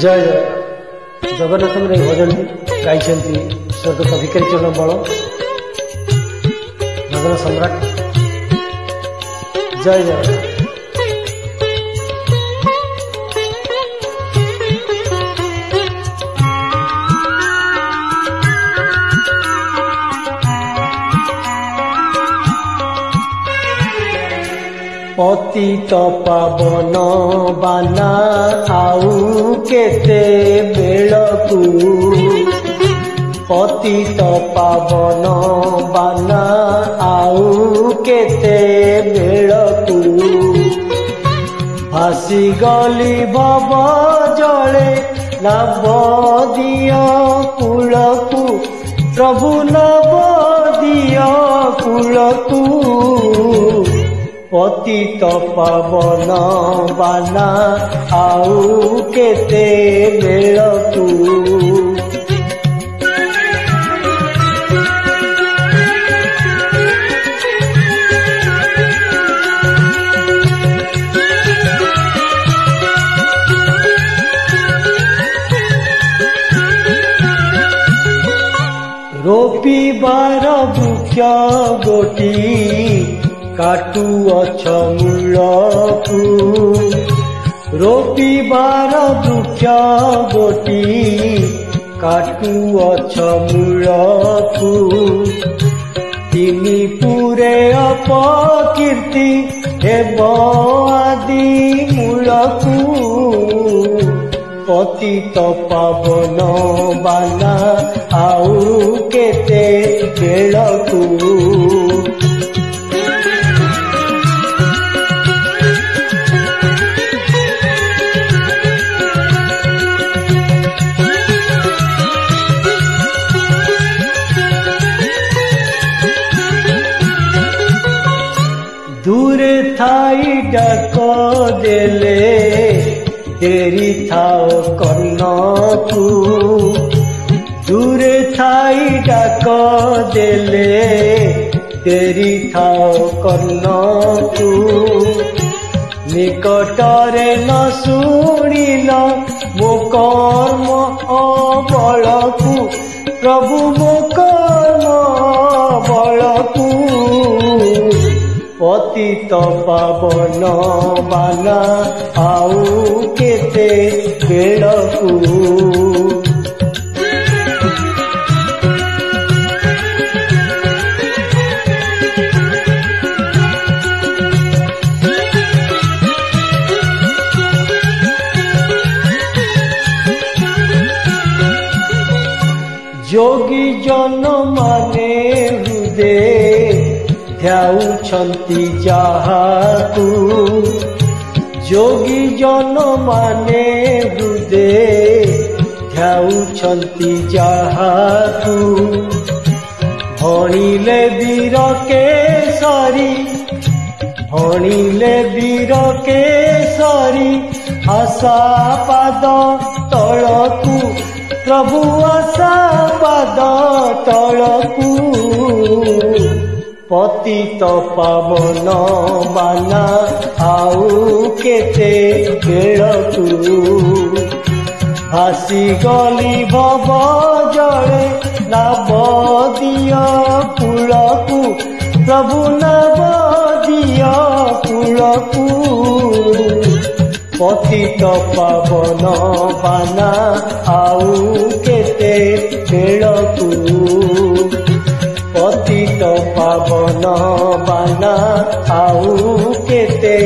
जय जय जगन्नाथ भजन गाई स्वर्गत भिखारी चरण बल भजन सम्राट जय जय पतित पावन बाना आउ केते बेलकू पतित पावन बाना आउ केते बेलकू भासी गली भव जले नव दिया कूलकू प्रभु नव दिया कूलकू पतित पावन बाना आउ केते बेलकू रोपिबार वृक्ष गोटी काटू अछ मूलकू रोपिबार वृक्ष गोटी काटू अछ मूलकू तिनी पूरे अपकीर्ति हेब आदि मूलकू पतित पावन बाना आउ केते बेलकू दूरे थाई डाक देले देरी थाओ कर्णकू दूरे थाई डाक देले देरी थाओ कर्णकू निकटरे न शुणिल मो कर्म बलकू प्रभु मो कर्म बलकू पतित पावन बाना आउ केते बेलकू जोगी जन माने हृदय ध्याउछंती जाहाकू जोगी जन माने हृदय ध्याउछंती जाहाकू भणिले वीर केसरी भणिले वीर केसरी आशा पाद तलकू प्रभु आशा पाद तलकू पतित पावन बाना आउ केते बेलकू भासी गली भव जले नव दिया कूलकू प्रभु नव दिया कूलकू पतित पावन बाना आउ केते बेलकू पतित पावन बाना आउ केते